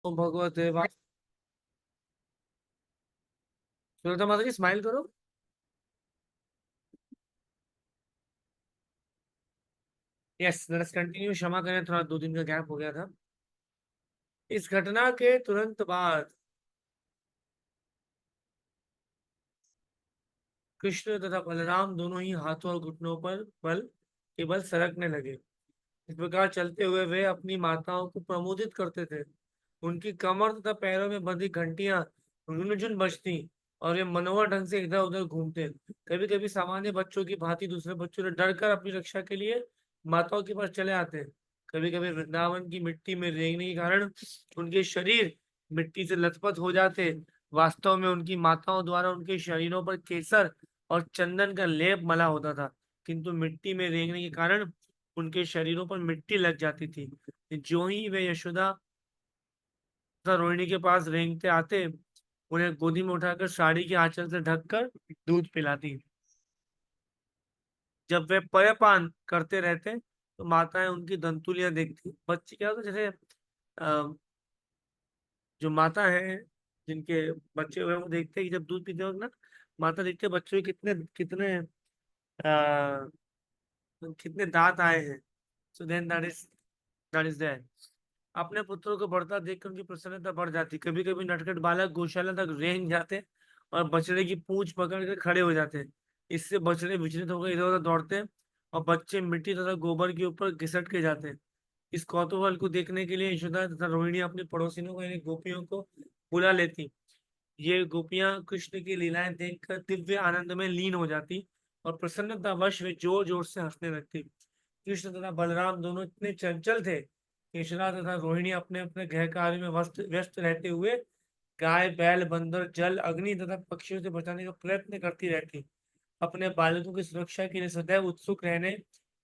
ओम भगवते वास। सुनीता माता जी स्माइल करो। Yes, let us continue. क्षमा करें, थोड़ा 2 दिन का गैप हो गया था। इस घटना के तुरंत बाद कृष्ण तथा बलराम दोनों ही हाथों और घुटनों पर बल केवल सरकने लगे। इस प्रकार चलते हुए वे अपनी माताओं को प्रमोदित करते थे। उनकी कमर तथा पैरों में बंधी घंटियां रुनझुन बजती और वे मनोहर ढंग से इधर उधर घूमते। कभी कभी सामान्य बच्चों की भांति दूसरे बच्चों ने डर कर अपनी रक्षा के लिए माताओं के पास चले आते। कभी कभी वृंदावन की मिट्टी में रेंगने के कारण उनके शरीर मिट्टी से लथपथ हो जाते। वास्तव में उनकी माताओं द्वारा उनके शरीरों पर केसर और चंदन का लेप मला होता था, किंतु मिट्टी में रेंगने के कारण उनके शरीरों पर मिट्टी लग जाती थी। जो ही वे यशोदा तथा रोहिणी के पास रेंगते आते, उन्हें गोदी में उठाकर साड़ी के आंचल से ढककर दूध पिलाती। जब वे पयपान करते रहते तो माताएं उनकी दंतुलियां देखती। बच्चे क्या होता है, जैसे जो माता है जिनके बच्चे हुए, वो देखते हैं कि जब दूध पीते वक्त ना, माता देखते हैं बच्चों के कितने कितने आ, कितने दांत आए हैं। So then that is that. अपने पुत्रों को बढ़ता देखकर उनकी प्रसन्नता बढ़ जाती। कभी कभी नटखट बालक गौशाला तक रेंग जाते और बछड़े की पूंछ पकड़ कर खड़े हो जाते। इससे बछड़े विचलित होकर इधर उधर दौड़ते और बच्चे मिट्टी तथा गोबर के ऊपर घिसट के जाते। इस कौतूहल को देखने के लिए यशोदा तथा रोहिणी अपनी पड़ोसिनों को यानी गोपियों को बुला लेती। ये गोपियां कृष्ण की लीलाएं देखकर दिव्य आनंद में लीन हो जाती और प्रसन्नतावश वे जोर जोर से हंसने लगती। कृष्ण तथा बलराम दोनों इतने चंचल थे कि यशोदा तथा रोहिणी अपने अपने गृह कार्य में व्यस्त व्यस्त रहते हुए गाय बैल बंदर जल अग्नि तथा पक्षियों से बचाने का प्रयत्न करती रहती। अपने बालकों की सुरक्षा के लिए सदैव उत्सुक रहने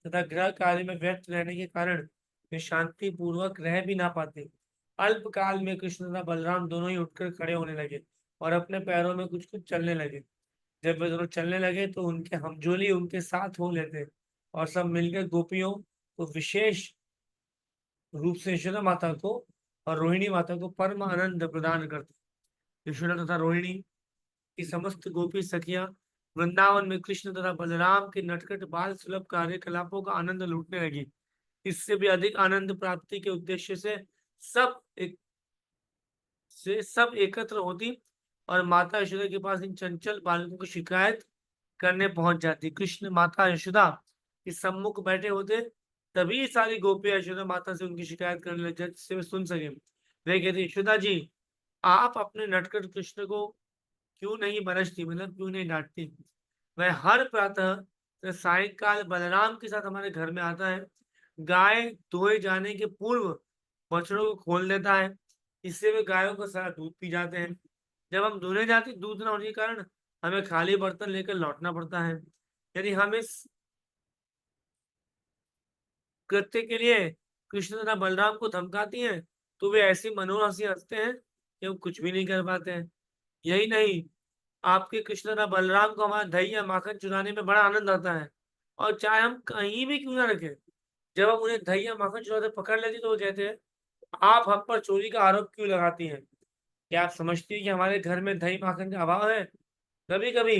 तथा गृह कार्य में व्यस्त रहने के कारण वे शांति पूर्वक रह भी ना पाते। अल्पकाल में कृष्ण तथा बलराम दोनों ही उठकर खड़े होने लगे और अपने पैरों में कुछ कुछ चलने लगे। जब वे दोनों चलने लगे तो उनके हमजोली उनके साथ हो लेते और सब मिलकर गोपियों को विशेष रूप से यशोदा माता को और रोहिणी माता को परम आनंद प्रदान करते। यशोदा तथा रोहिणी की समस्त गोपी सखियां वृंदावन में कृष्ण तथा बलराम के नटखट बाल सुलभ कार्यकलापों का आनंद लूटने लगी। इससे भी अधिक आनंद प्राप्ति के उद्देश्य से सब एकत्र होती और माता यशोदा के पास इन चंचल बालकों की शिकायत करने पहुंच जाती। कृष्ण माता यशोदा के सम्मुख बैठे होते, तभी सारी गोपियां यशोदा माता से उनकी शिकायत करने लग जाती जिससे वे सुन सके। वे कहते, यशोदा जी, आप अपने नटखट कृष्ण को क्यों नहीं बरसती, मतलब क्यों नहीं डांटती। वह हर प्रातः सायंकाल बलराम के साथ हमारे घर में आता है। गाय धोए जाने के पूर्व बछड़ों को खोल देता है। इससे वे गायों का सारा दूध पी जाते हैं। जब हम धोने जाते, दूध ना होने के कारण हमें खाली बर्तन लेकर लौटना पड़ता है। यदि हम इस कृत्य के लिए कृष्ण तथा बलराम को धमकाती हैं, तो वे ऐसी मनोहर हंसी हंसते हैं कि हम कुछ भी नहीं कर पाते हैं। यही नहीं, आपके कृष्ण तथा बलराम को हमारा दही या माखन चुराने में बड़ा आनंद आता है। और चाहे हम कहीं भी क्यों ना रखें, जब हम उन्हें दही या माखन चुराते पकड़ लेती तो वो कहते हैं, आप हम पर चोरी का आरोप क्यों लगाती हैं। क्या आप समझती हैं कि हमारे घर में दही माखन का अभाव है? कभी कभी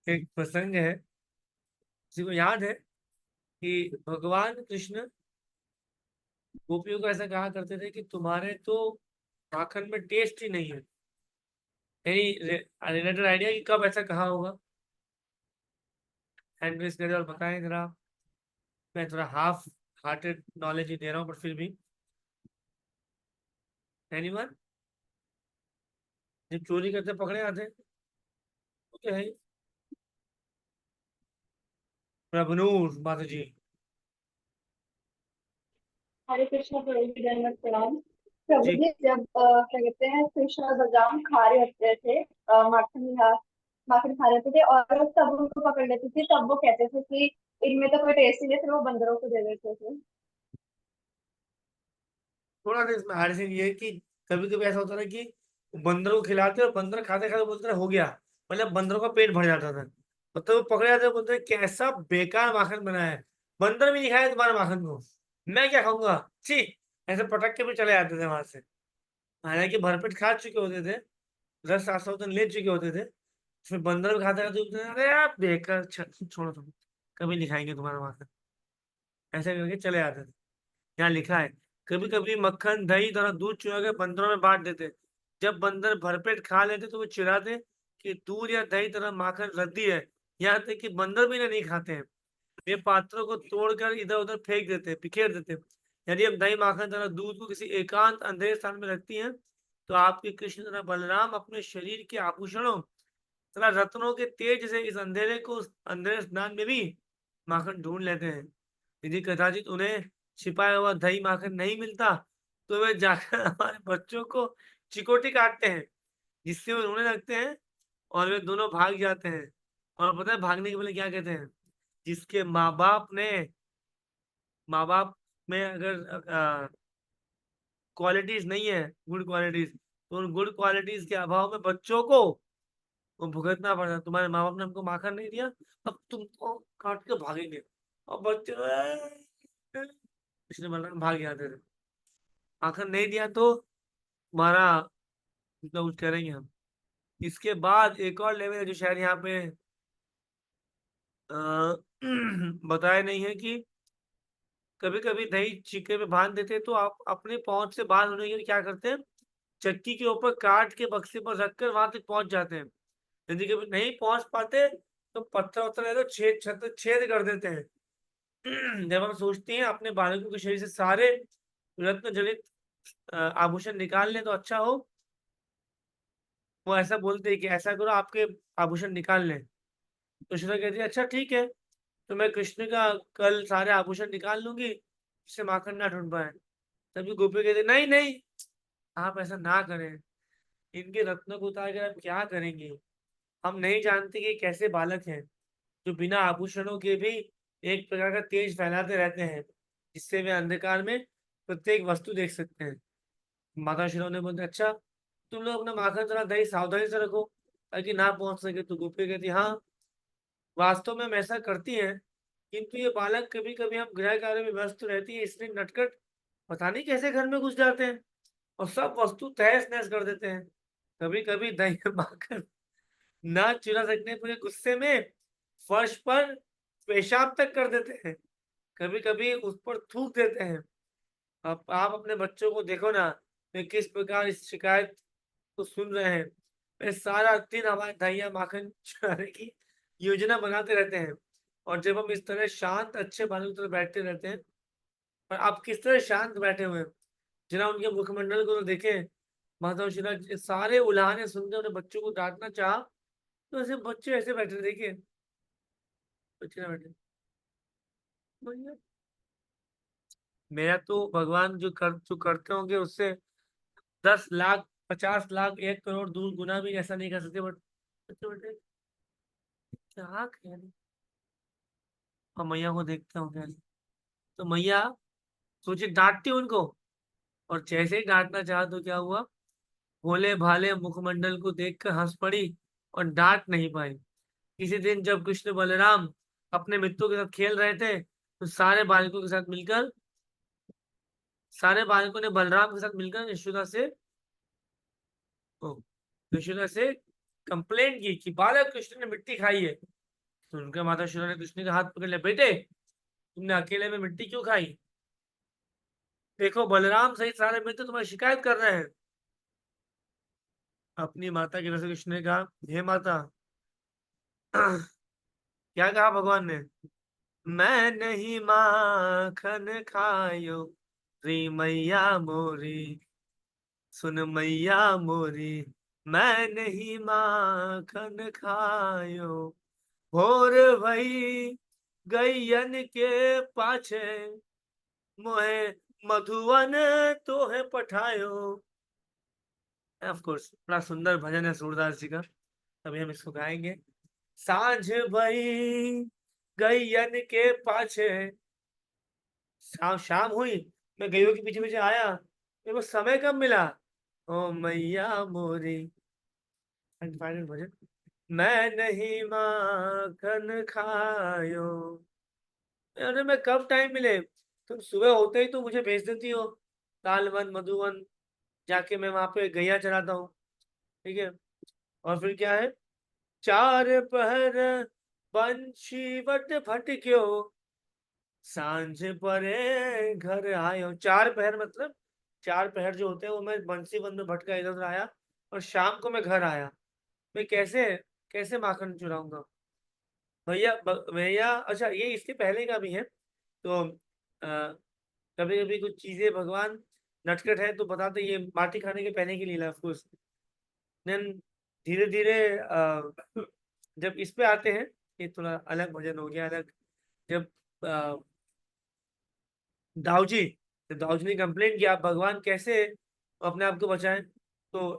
एक प्रसंग है, किसी को याद है कि भगवान कृष्ण गोपियों को ऐसा कहा करते थे कि तुम्हारे तो माखन में टेस्ट ही नहीं है। एनी रिलेटेड आइडिया कि कब ऐसा कहा होगा? हैंड रेस करें और बताएं जरा। मैं थोड़ा हाफ हार्टेड नॉलेज ही दे रहा हूँ, पर फिर भी। एनीवन? जब चोरी करते पकड़े आते, वो क्या है? प्रभनूर माता जी। हरे कृष्ण प्रभु जी दंडवत प्रणाम। प्रभु जी। जी जब क्या कहते हैं कृष्ण और बलराम खा रहे होते थे माखन खा रहे थे और तब उनको पकड़ लेते थे, तब वो कहते थे कि इनमें तो कोई टेस्ट ही नहीं है, फिर वो बंदरों को दे देते थे। थोड़ा सा इसमें हार्ड सीन ये है कि कभी कभी ऐसा होता है कि बंदरों को खिलाते और बंदर खाते खाते बोलते रहे, हो गया। मतलब बंदरों का पेट भर जाता था। मतलब वो पकड़े जाते, बोलते रहे, कैसा बेकार माखन बनाया है, बंदर भी नहीं खाया तुम्हारे माखन को। मैं क्या खाऊंगा, छी। ऐसे पटक के भी चले जाते थे वहां से। हालांकि भरपेट खा चुके होते थे, 10 7 दिन ले चुके होते थे। फिर बंदर भी खाते खाते बोलते थे, अरे यार बेकार, छोड़ो तुम, कभी नहीं खाएंगे तुम्हारा माखन। ऐसे करके चले जाते थे। यहाँ लिखा है, कभी कभी मक्खन दही तरह दूध चुरा के बंदरों में बांट देते। जब बंदर भरपेट खा लेते तो वो चिढ़ाते कि दूध या दही तरह माखन रद्दी है। यहाँ तक कि बंदर भी इन्हें नहीं खाते हैं। वे पात्रों को तोड़कर इधर उधर फेंक देते, बिखेर देते। यदि हम दही माखन तरह दूध को किसी एकांत अंधेरे स्थान में रखती हैं, तो आपके कृष्ण तथा बलराम अपने शरीर के आभूषणों तथा रत्नों के तेज से इस अंधेरे को, अंधेरे स्नान में भी माखन ढूंढ लेते हैं। यदि कदाचित उन्हें छिपाया हुआ दही माखन नहीं मिलता, तो वे जाकर हमारे बच्चों को चिकोटी काटते हैं, जिससे वो रोने लगते हैं और वे दोनों भाग जाते हैं। और पता है भागने के पहले क्या कहते हैं? जिसके माँ बाप में अगर क्वालिटीज नहीं है, गुड क्वालिटीज, तो उन गुड क्वालिटीज के अभाव में बच्चों को वो भुगतना पड़ता है। तुम्हारे माँ बाप ने हमको माखन नहीं दिया, अब तुमको काट के भागेंगे। और बच्चे इसलिए बलराम भाग जाते थे। माखन नहीं दिया तो तुम्हारा मतलब कुछ करेंगे हम। इसके बाद एक और लेवल है जो शायद यहाँ पे अ, बताया नहीं है कि कभी कभी दही चीके पे बांध देते हैं, तो आप अपने पहुंच से बाहर होने के लिए क्या करते हैं, चक्की के ऊपर काट के बक्से पर रखकर वहां तक पहुंच जाते हैं। यदि कभी नहीं पहुंच पाते, तो पत्थर वत्थर है तो छेद कर देते हैं। जब हम सोचते हैं अपने बालकों के शरीर से सारे रत्न जनित आभूषण निकाल लें तो अच्छा हो, वो ऐसा बोलते हैं कि ऐसा करो, आपके आभूषण निकाल लें। तो श्वेता कहती है अच्छा ठीक है, तो मैं कृष्ण का कल सारे आभूषण निकाल लूंगी, इससे माखन ना ढूंढ पाए। तभी गोपी कहती नहीं नहीं, आप ऐसा ना करें, इनके रत्नों को उतार कर आप क्या करेंगे? हम नहीं जानते कि कैसे बालक हैं, जो बिना आभूषणों के भी एक प्रकार का तेज फैलाते रहते हैं, जिससे वे अंधकार में प्रत्येक वस्तु देख सकते हैं। माता श्री ने बोलते अच्छा, तुम लोग अपना माखन जरा दही सावधानी से रखो, ताकि ना पहुंच सके। तो गोपी कहती हाँ, वास्तव में हम ऐसा करती हैं, किंतु ये बालक कभी कभी हम गृह कार्य में व्यस्त रहती है, इसलिए नटखट पता नहीं कैसे घर में घुस जाते हैं और सब वस्तु तहस नहस कर देते हैं। कभी कभी दही माखन ना चुरा सकने पर गुस्से में फर्श पर पेशाब तक कर देते हैं, कभी कभी उस पर थूक देते हैं। अब आप अपने बच्चों को देखो ना, वे किस प्रकार इस शिकायत को सुन रहे हैं। वे सारा दिन हमारे दहिया माखन चुराने की योजना बनाते रहते हैं। और जब हम इस तरह शांत अच्छे बालों की तरह बैठते रहते हैं, और आप किस तरह शांत बैठे हुए हैं, जरा उनके मुखमंडल को तो देखें। माता शिला सारे उल्हाने सुनते उन्हें बच्चों को डांटना चाहा, तो ऐसे बच्चे ऐसे बैठे, देखिए बच्चे ना बैठे। मेरा तो भगवान जो करते होंगे उससे 10 लाख 50 लाख 1 करोड़ दूर गुना भी ऐसा नहीं कर सकते, बट बच्चे बैठे क्या करें। और मैया को देखते होंगे, तो मैया सोचे डांटती उनको, और जैसे ही डांटना चाहा तो क्या हुआ, भोले भाले मुखमंडल को देखकर हंस पड़ी और डांट नहीं पाई। किसी दिन जब कृष्ण बलराम अपने मित्रों के साथ खेल रहे थे, तो सारे बालकों ने बलराम के साथ मिलकर ओ, यशोदा से कंप्लेंट की कि बालक कृष्ण ने मिट्टी खाई है। तो उनके माता यशोदा ने कृष्ण का हाथ पकड़ लिया, बेटे तुमने अकेले में मिट्टी क्यों खाई? देखो बलराम सहित सारे मित्र तुम्हारी शिकायत कर रहे हैं। अपनी माता की वजह से कृष्ण ने कहा, हे माता, क्या कहा भगवान ने? मैं नहीं माखन खायो, री मैया मोरी, सुन मैया मोरी, मैं नहीं माखन खायो। भोर भई गैयन के पाछे, मोहे मधुवन तोहे पठायो। ऑफ कोर्स बड़ा सुंदर भजन है सूरदास जी का, अभी हम इसको गाएंगे। सांझ भई गैयन के पाछे, शाम शाम हुई, मैं गैयों के पीछे पीछे आया, मेरे को समय कब मिला? ओ मैया मोरी, फाइनल भजन। मैं नहीं माखन खायो, अरे मैं कब टाइम मिले, तुम सुबह होते ही तो मुझे भेज देती हो तालवन मधुवन, जाके मैं वहां पे गैया चराता हूँ। ठीक है। और फिर क्या है, चार पहर बंशी वट भटक्यो, सांझ परे घर आयो। चार पहर मतलब, चार पहर जो होते हैं वो मैं बंसी वन में भटका इधर उधर आया, और शाम को मैं घर आया। मैं कैसे कैसे माखन चुराऊंगा भैया? भैया अच्छा, ये इसके पहले का भी है। तो कभी कभी कुछ चीजें भगवान नटखट है तो बताते ये माटी खाने के पहले की लीला, ऑफकोर्स। देन धीरे धीरे जब इस पे आते हैं, ये थोड़ा अलग भजन हो गया, अलग। जब अ, दाऊजी दाऊजी ने कंप्लेन किया भगवान कैसे अपने आप को बचाएं, तो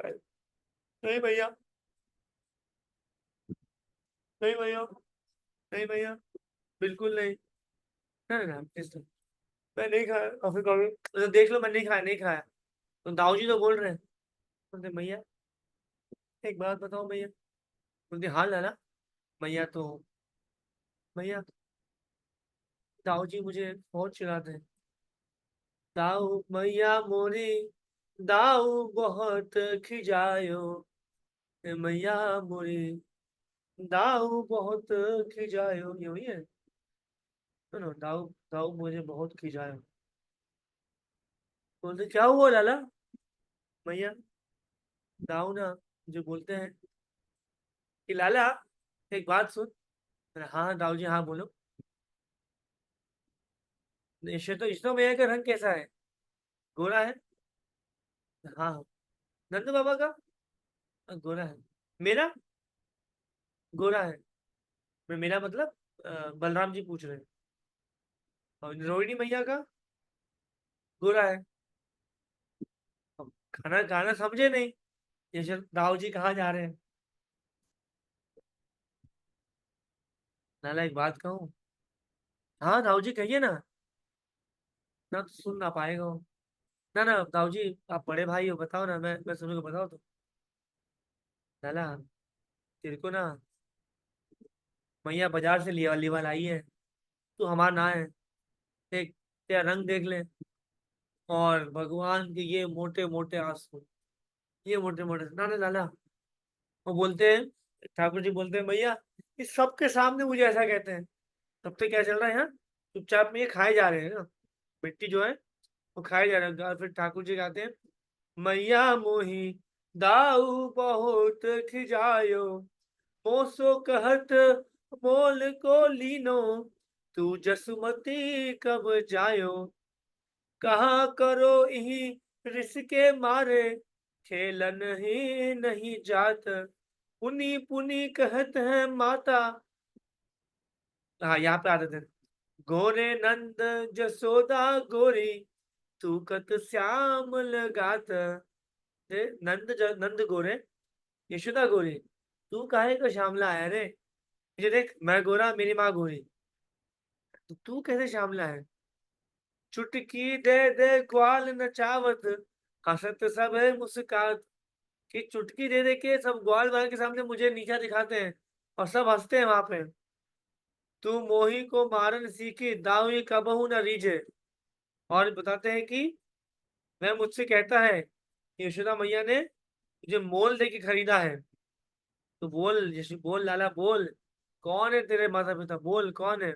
नहीं भैया, नहीं भैया, नहीं भैया, बिल्कुल नहीं। ना ना मैं नहीं खाया कॉफी कॉफी, तो देख लो मैं नहीं खाया, नहीं खाया। तो दाऊजी तो बोल रहे हैं, बोलते भैया एक बात बताओ भैया। बोलते हाँ लाला। भैया तो भैया दाऊ जी मुझे बहुत चिढ़ाते हैं। दाऊ मैया मोरी, दाऊ बहुत खिजायो, ए मैया मोरी, दाऊ बहुत खिजायो, ये हुई है। सुनो, दाऊ दाऊ मुझे बहुत खिजायो। बोलते क्या हुआ लाला? मैया दाऊ ना जो बोलते हैं कि लाला एक बात सुन। मैंने, हाँ हाँ दाऊ जी हाँ बोलो। इसनो भैया का रंग कैसा है? गोरा है? हाँ हाँ। नंद बाबा का? गोरा है। मेरा गोरा है। मेरा मतलब बलराम जी पूछ रहे हैं। और रोहिणी मैया का गोरा है। अब खाना खाना समझे नहीं, ये शर दाऊ जी कहाँ जा रहे हैं? नाला एक बात कहूँ? हाँ दाऊ जी कहिए ना। ना तो सुन ना पाएगा वो। ना ना दाऊ जी, आप बड़े भाई हो, बताओ ना, मैं सुनूंगा, बताओ तो। नाला तेरे को ना मैया बाजार से लिया लिवा लाई है, तू हमारा ना है। देख, तेरा रंग देख ले, और भगवान के ये मोटे मोटे आंसू, ये मोटे मोटे ना ना लाला। वो बोलते हैं, ठाकुर जी बोलते हैं भैया इस सबके सामने मुझे ऐसा कहते हैं, तब तक क्या चल रहा है यहाँ? चुपचाप में ये खाए जा रहे हैं ना, मिट्टी जो है वो खाए जा रहे हैं। और फिर ठाकुर जी कहते हैं, मैया मोही दाऊ बहुत खिजायो, मोसो कहत मोल को लीनो, तू जसुमती कब जायो, कहाँ करो यही रिसके मारे, खेलन ही नहीं जात, पुनी पुनी कहत है माता। हाँ यहाँ पे आते थे, गोरे नंद जसोदा गोरी, तू कत श्याम लगात। नंद गोरे, यशोदा गोरी, तू काहे का श्यामला है रे? ये देख, मैं गोरा मेरी माँ गोरी, तो तू कैसे श्यामला है? चुटकी दे दे ग्वाल नचावत, हंसत सब है मुस्कात। कि चुटकी दे दे के सब ग्वाल वाल के सामने मुझे नीचा दिखाते हैं, और सब हंसते हैं वहां पे। तू मोही को मारन सीखी, दाऊ ये कबहू न रीझे। और बताते हैं कि वह मुझसे कहता है कि यशोदा मैया ने मुझे मोल दे के खरीदा है। तो बोल यशु, बोल लाला बोल, कौन है तेरे माता पिता, बोल कौन है?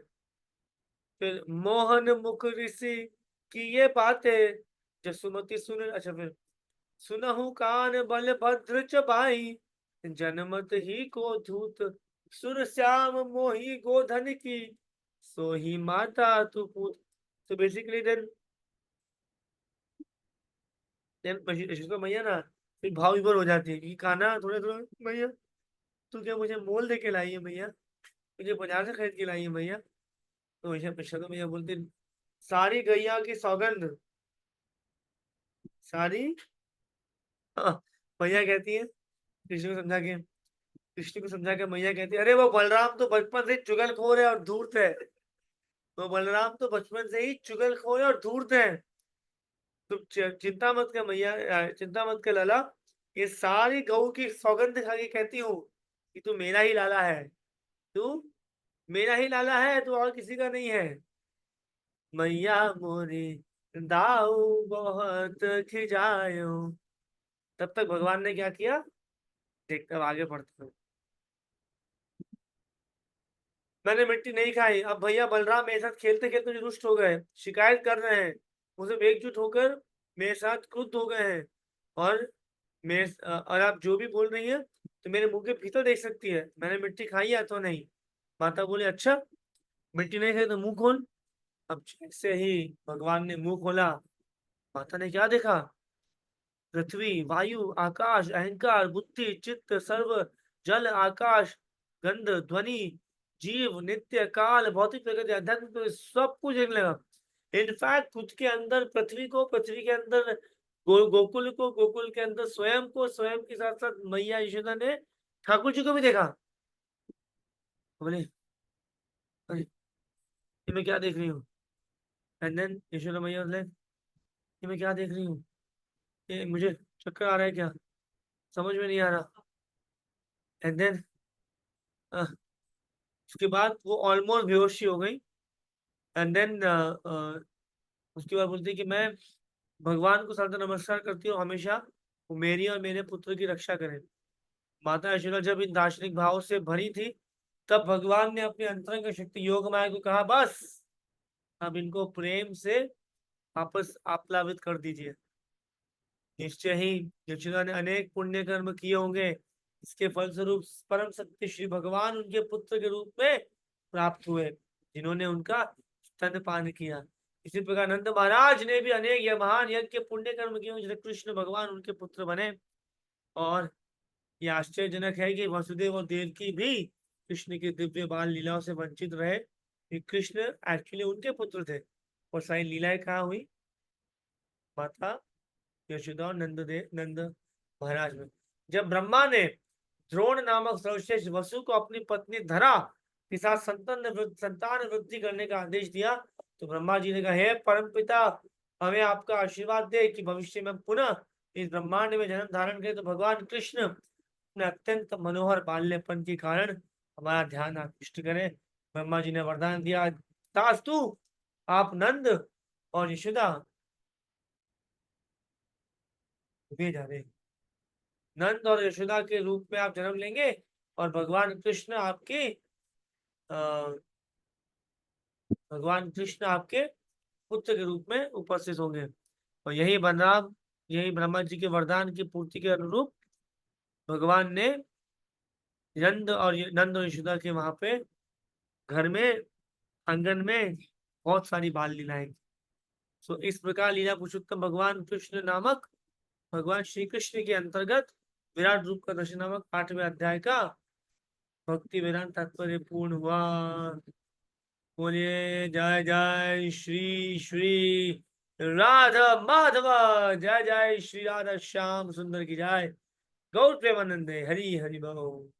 फिर मोहन मुख ऋषि की ये बातें, जसुमती सुन, अच्छा फिर, सुनहु कान बल भद्र चबाई, जनमत ही को धूत, सुर श्याम मोही गोधन की, सोही माता तू पूत। तो बेसिकली देन यशोदा मैया ना फिर भाव विभोर हो जाती है कि खाना थोड़े थोड़े, मैया तू क्या मुझे मोल दे के लाई है मैया, मुझे बाजार से खरीद के लाई है मैया? तो यशोदा मैया बोलती, सारी गैया की सौगंध, सारी, हाँ, मैया कहती है कृष्ण को समझा के, कृष्ण को समझा के मैया कहती है, अरे वो बलराम तो बचपन से ही चुगलखोर है और धूर्त है। वो बलराम तो बचपन से ही चुगलखोर है और धूर्त है। तुम चिंता मत कर मैया, चिंता मत कर लाला, ये सारी गऊ की सौगंध खा के कहती हूँ कि तू मेरा ही लाला है, तू मेरा ही लाला है, तू और किसी का नहीं है। मैया मोरी दाऊ बहुत खिजायो। तब तक भगवान ने क्या किया, देखते अब आगे बढ़ते हैं। मैंने मिट्टी नहीं खाई। अब भैया बलराम मेरे साथ खेलते खेलते मुझे रुष्ट हो गए, शिकायत कर रहे हैं, मुझे एकजुट होकर मेरे साथ क्रुद्ध हो गए हैं। और और आप जो भी बोल रही है तो मेरे मुंह के भीतर देख सकती है, मैंने मिट्टी खाई है तो नहीं। माता बोली अच्छा, मिट्टी नहीं खाई तो मुंह खोल। अब जैसे ही भगवान ने मुंह खोला, माता ने क्या देखा, पृथ्वी वायु आकाश अहंकार बुद्धि चित्त सर्व, जल आकाश गंध ध्वनि जीव नित्य काल भौतिक प्रकृति अध्यात्म प्रकृति, सब कुछ देखने लगा। इनफैक्ट खुद के अंदर पृथ्वी को, पृथ्वी के अंदर गोकुल को, गोकुल के अंदर स्वयं को, स्वयं के साथ साथ मैया यशोदा ने ठाकुर जी को भी देखा। बोले अरे ये मैं क्या देख रही हूँ। एंड देन यशोदा मैया बोले ये मैं क्या देख रही हूँ, ये मुझे चक्कर आ रहा है क्या, समझ में नहीं आ रहा। एंड देन उसके बाद वो ऑलमोस्ट बेहोशी हो गई। एंड देन उसके बाद बोलती है कि मैं भगवान को सदा नमस्कार करती हूँ हमेशा, वो मेरी और मेरे पुत्र की रक्षा करें। माता यशोदा जब इन दार्शनिक भाव से भरी थी, तब भगवान ने अपनी अंतरंग शक्ति योग माया को कहा बस अब इनको प्रेम से वापस आप्लावित कर दीजिए। निश्चय ही यशोदा ने अनेक पुण्य कर्म किए होंगे, इसके फलस्वरूप परम सत्य श्री भगवान उनके पुत्र के रूप में प्राप्त हुए, जिन्होंने उनका स्तनपान किया। इसी प्रकार नंद महाराज ने भी अनेक यह महान यज्ञ के पुण्य कर्म किए, जिससे कृष्ण भगवान उनके पुत्र बने। और यह आश्चर्यजनक है कि वसुदेव और देवकी भी कृष्ण की दिव्य बाल लीलाओं से वंचित रहे, कि कृष्ण एक्चुअली उनके पुत्र थे। और सारी लीलाएं कहाँ हुई, माता यशोदा और नंद महाराज में। जब ब्रह्मा ने द्रोण नामक सर्वश्रेष्ठ वसु को अपनी पत्नी धरा के साथ संतान वृद्धि करने का आदेश दिया, तो ब्रह्मा जी ने कहा हे परम पिता, हमें आपका आशीर्वाद दे कि भविष्य में पुनः इस ब्रह्मांड में जन्म धारण करें, तो भगवान कृष्ण अपने अत्यंत मनोहर बाल्यपन के कारण हमारा ध्यान आकृष्ट करें। ब्रह्मा जी ने वरदान दिया, तास्तु आप नंद और यशोदा वे जा रहे, नंद और यशोदा के रूप में आप जन्म लेंगे, और भगवान कृष्ण आपके पुत्र के रूप में उपस्थित होंगे। और यही बलराम, यही ब्रह्मा जी के वरदान की पूर्ति के अनुरूप भगवान ने नंद और यशोदा के वहां पे घर में, आंगन में बहुत सारी बाल लीलाएं की। सो इस प्रकार लीला पुरुषोत्तम भगवान कृष्ण नामक भगवान श्री कृष्ण के अंतर्गत विराट रूप का दर्शन नामक 8वें अध्याय का भक्ति वेदांत तात्पर्य पूर्ण हुआ। बोलिए जय जय श्री श्री राधा माधव, जय जय श्री राधा श्याम सुंदर की जय। गौर प्रेमानंदे हरि हरि बोल।